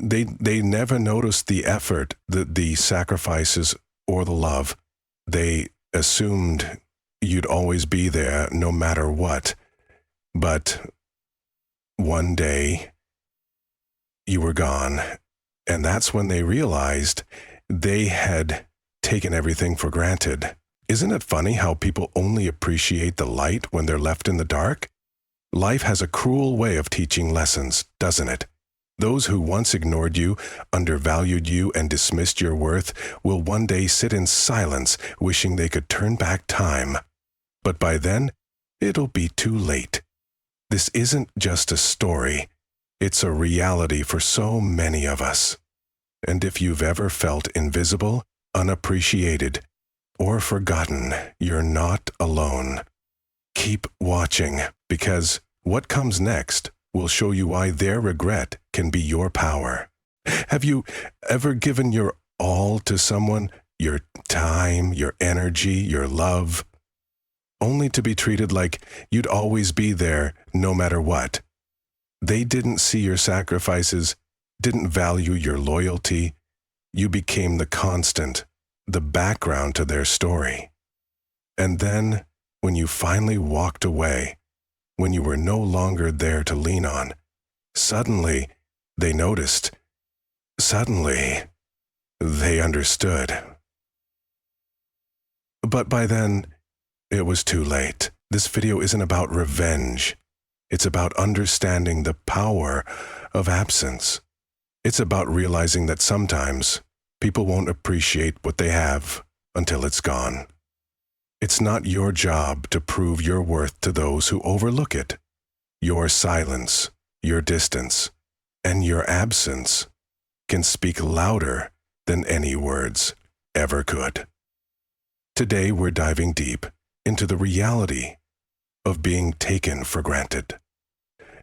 They never noticed the effort, the sacrifices, or the love. They assumed you'd always be there no matter what. But one day, you were gone, and that's when they realized they had taken everything for granted. Isn't it funny how people only appreciate the light when they're left in the dark? Life has a cruel way of teaching lessons, doesn't it? Those who once ignored you, undervalued you, and dismissed your worth will one day sit in silence, wishing they could turn back time. But by then, it'll be too late. This isn't just a story. It's a reality for so many of us. And if you've ever felt invisible, unappreciated, or forgotten, you're not alone. Keep watching, because what comes next will show you why their regret can be your power. Have you ever given your all to someone, your time, your energy, your love, only to be treated like you'd always be there no matter what? They didn't see your sacrifices, didn't value your loyalty. You became the constant, the background to their story. And then, when you finally walked away, when you were no longer there to lean on, suddenly they noticed. Suddenly, they understood. But by then, it was too late. This video isn't about revenge. It's about understanding the power of absence. It's about realizing that sometimes people won't appreciate what they have until it's gone. It's not your job to prove your worth to those who overlook it. Your silence, your distance, and your absence can speak louder than any words ever could. Today we're diving deep into the reality of being taken for granted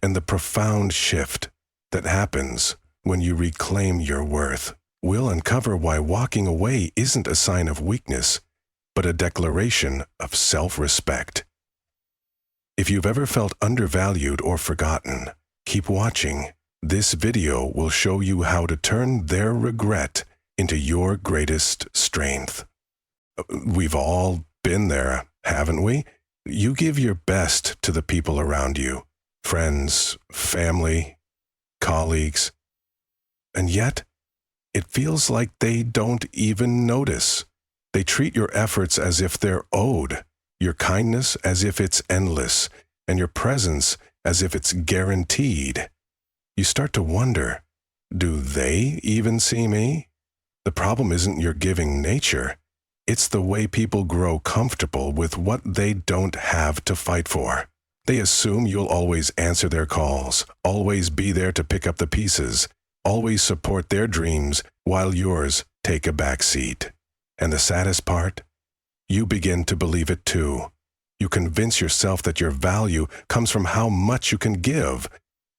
and the profound shift that happens when you reclaim your worth. We'll uncover why walking away isn't a sign of weakness, but a declaration of self-respect. If you've ever felt undervalued or forgotten, keep watching. This video will show you how to turn their regret into your greatest strength. We've all been there, haven't we? You give your best to the people around you, friends, family, colleagues, and yet it feels like they don't even notice. They treat your efforts as if they're owed, your kindness as if it's endless, and your presence as if it's guaranteed. You start to wonder, do they even see me? The problem isn't your giving nature. It's the way people grow comfortable with what they don't have to fight for. They assume you'll always answer their calls, always be there to pick up the pieces, always support their dreams while yours take a back seat. And the saddest part? You begin to believe it too. You convince yourself that your value comes from how much you can give,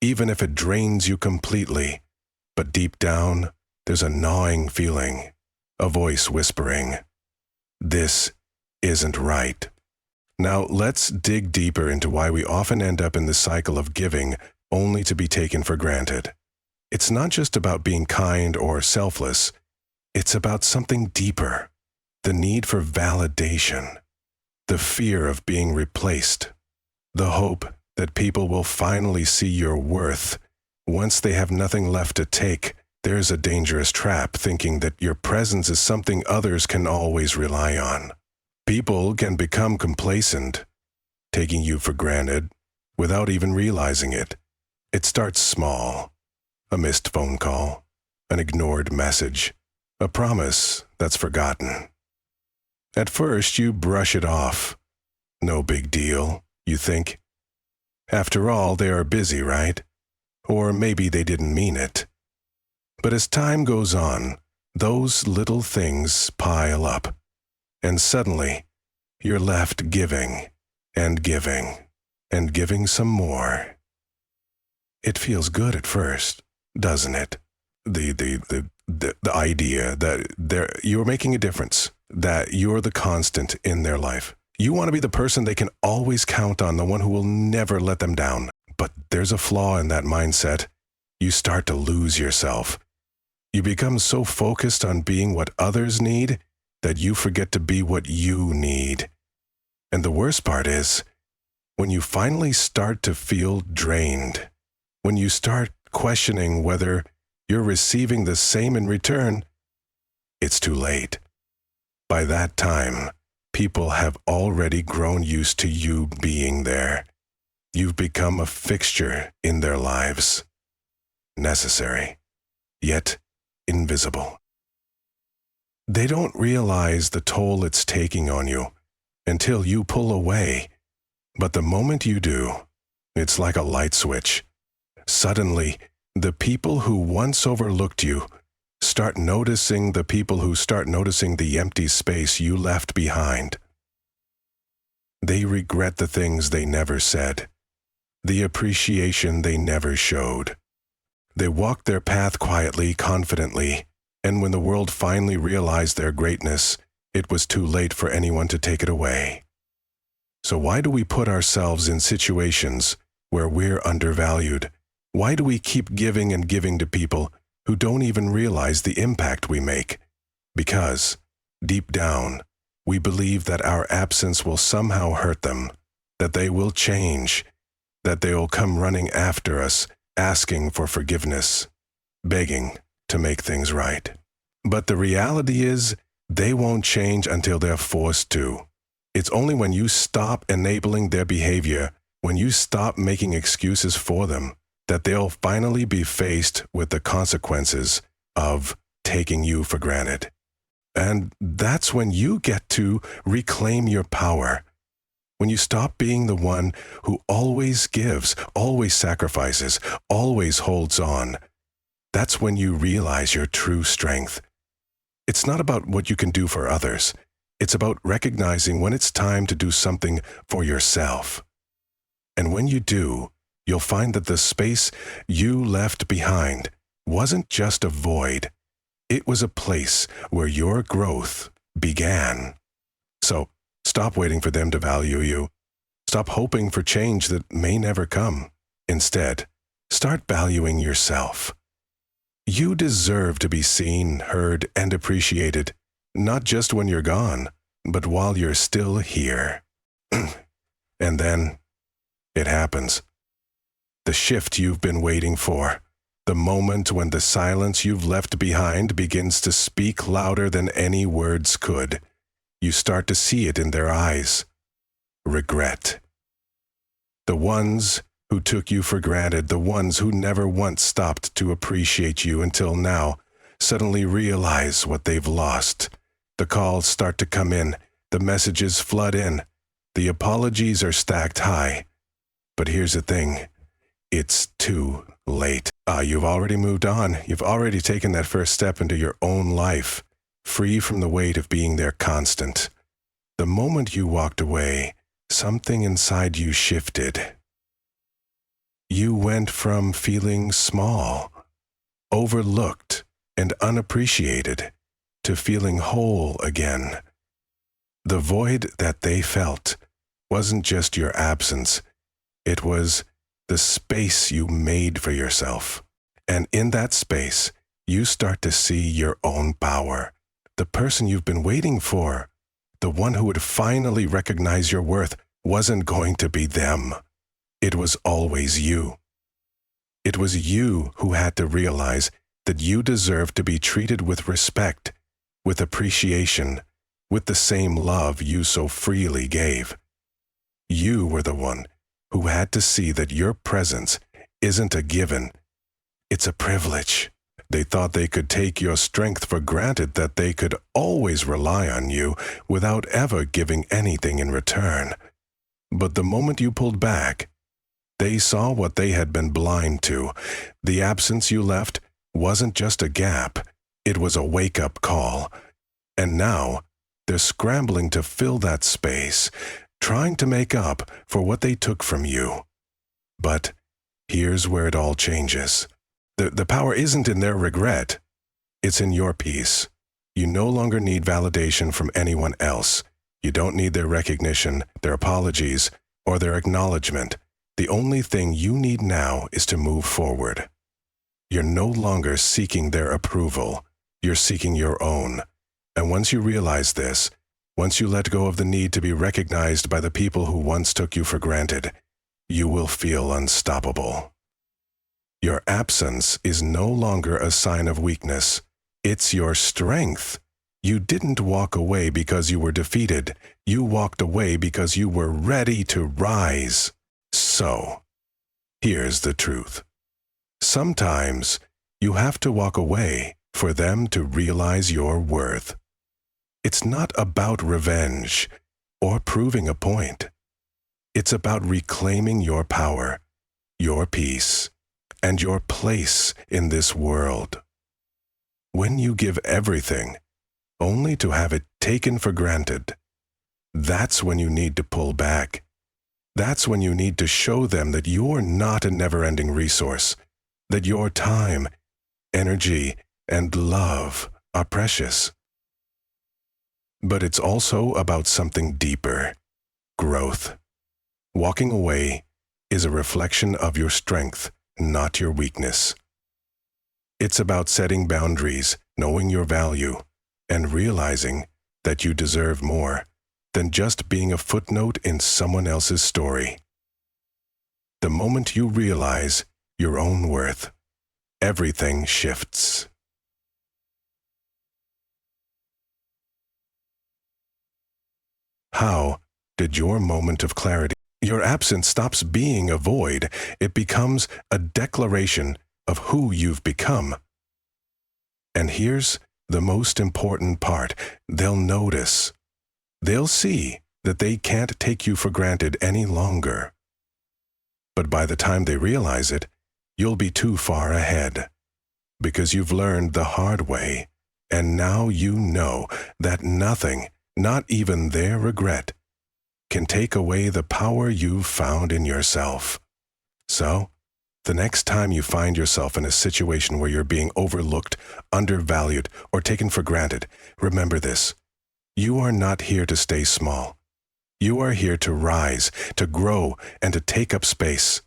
even if it drains you completely. But deep down, there's a gnawing feeling, a voice whispering, "This isn't right." Now let's dig deeper into why we often end up in the cycle of giving only to be taken for granted. It's not just about being kind or selfless. It's about something deeper, the need for validation, the fear of being replaced, the hope that people will finally see your worth. Once they have nothing left to take, there's a dangerous trap thinking that your presence is something others can always rely on. People can become complacent, taking you for granted without even realizing it. It starts small, a missed phone call, an ignored message, a promise that's forgotten. At first, you brush it off. No big deal, you think. After all, they are busy, right? Or maybe they didn't mean it. But as time goes on, those little things pile up, and suddenly, you're left giving, and giving, and giving some more. It feels good at first, doesn't it? The idea that you're making a difference, that you're the constant in their life. You want to be the person they can always count on, the one who will never let them down. But there's a flaw in that mindset. You start to lose yourself. You become so focused on being what others need that you forget to be what you need. And the worst part is, when you finally start to feel drained, when you start questioning whether you're receiving the same in return, it's too late. By that time, people have already grown used to you being there. You've become a fixture in their lives. Necessary, yet invisible. They don't realize the toll it's taking on you until you pull away. But the moment you do, it's like a light switch. Suddenly, the people who once overlooked you start noticing the empty space you left behind. They regret the things they never said, the appreciation they never showed. They walked their path quietly, confidently, and when the world finally realized their greatness, it was too late for anyone to take it away. So why do we put ourselves in situations where we're undervalued? Why do we keep giving and giving to people who don't even realize the impact we make? Because, deep down, we believe that our absence will somehow hurt them, that they will change, that they'll come running after us, asking for forgiveness, begging to make things right. But the reality is, they won't change until they're forced to. It's only when you stop enabling their behavior, when you stop making excuses for them, that they'll finally be faced with the consequences of taking you for granted. And that's when you get to reclaim your power. When you stop being the one who always gives, always sacrifices, always holds on. That's when you realize your true strength. It's not about what you can do for others. It's about recognizing when it's time to do something for yourself. And when you do, you'll find that the space you left behind wasn't just a void. It was a place where your growth began. So, stop waiting for them to value you. Stop hoping for change that may never come. Instead, start valuing yourself. You deserve to be seen, heard, and appreciated, not just when you're gone, but while you're still here. And then, it happens. The shift you've been waiting for. The moment when the silence you've left behind begins to speak louder than any words could. You start to see it in their eyes. Regret. The ones who took you for granted, the ones who never once stopped to appreciate you until now, suddenly realize what they've lost. The calls start to come in, the messages flood in, the apologies are stacked high. But here's the thing, it's too late. You've already moved on. You've already taken that first step into your own life, free from the weight of being their constant. The moment you walked away, something inside you shifted. You went from feeling small, overlooked, and unappreciated to feeling whole again. The void that they felt wasn't just your absence, it was the space you made for yourself. And in that space, you start to see your own power. The person you've been waiting for, the one who would finally recognize your worth, wasn't going to be them. It was always you. It was you who had to realize that you deserved to be treated with respect, with appreciation, with the same love you so freely gave. You were the one who had to see that your presence isn't a given, it's a privilege. They thought they could take your strength for granted, that they could always rely on you without ever giving anything in return. But the moment you pulled back, they saw what they had been blind to. The absence you left wasn't just a gap, it was a wake-up call. And now, they're scrambling to fill that space, trying to make up for what they took from you. But here's where it all changes. The power isn't in their regret, it's in your peace. You no longer need validation from anyone else. You don't need their recognition, their apologies, or their acknowledgement. The only thing you need now is to move forward. You're no longer seeking their approval. You're seeking your own. And once you realize this, once you let go of the need to be recognized by the people who once took you for granted, you will feel unstoppable. Your absence is no longer a sign of weakness. It's your strength. You didn't walk away because you were defeated. You walked away because you were ready to rise. So, here's the truth. Sometimes you have to walk away for them to realize your worth. It's not about revenge or proving a point. It's about reclaiming your power, your peace, and your place in this world. When you give everything, only to have it taken for granted, that's when you need to pull back. That's when you need to show them that you're not a never-ending resource, that your time, energy, and love are precious. But it's also about something deeper: growth. Walking away is a reflection of your strength, not your weakness. It's about setting boundaries, knowing your value, and realizing that you deserve more than just being a footnote in someone else's story. The moment you realize your own worth, everything shifts. How did your moment of clarity? Your absence stops being a void. It becomes a declaration of who you've become. And here's the most important part. They'll notice. They'll see that they can't take you for granted any longer. But by the time they realize it, you'll be too far ahead, because you've learned the hard way, and now you know that nothing, not even their regret, can take away the power you've found in yourself. So, the next time you find yourself in a situation where you're being overlooked, undervalued, or taken for granted, remember this: you are not here to stay small. You are here to rise, to grow, and to take up space.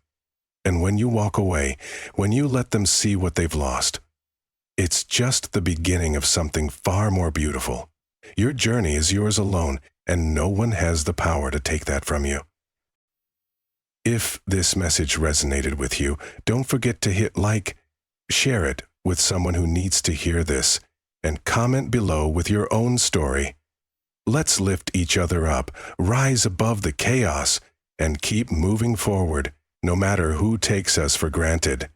And when you walk away, when you let them see what they've lost, it's just the beginning of something far more beautiful. Your journey is yours alone, and no one has the power to take that from you. If this message resonated with you, don't forget to hit like, share it with someone who needs to hear this, and comment below with your own story. Let's lift each other up, rise above the chaos, and keep moving forward, no matter who takes us for granted.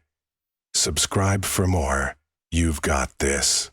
Subscribe for more. You've got this.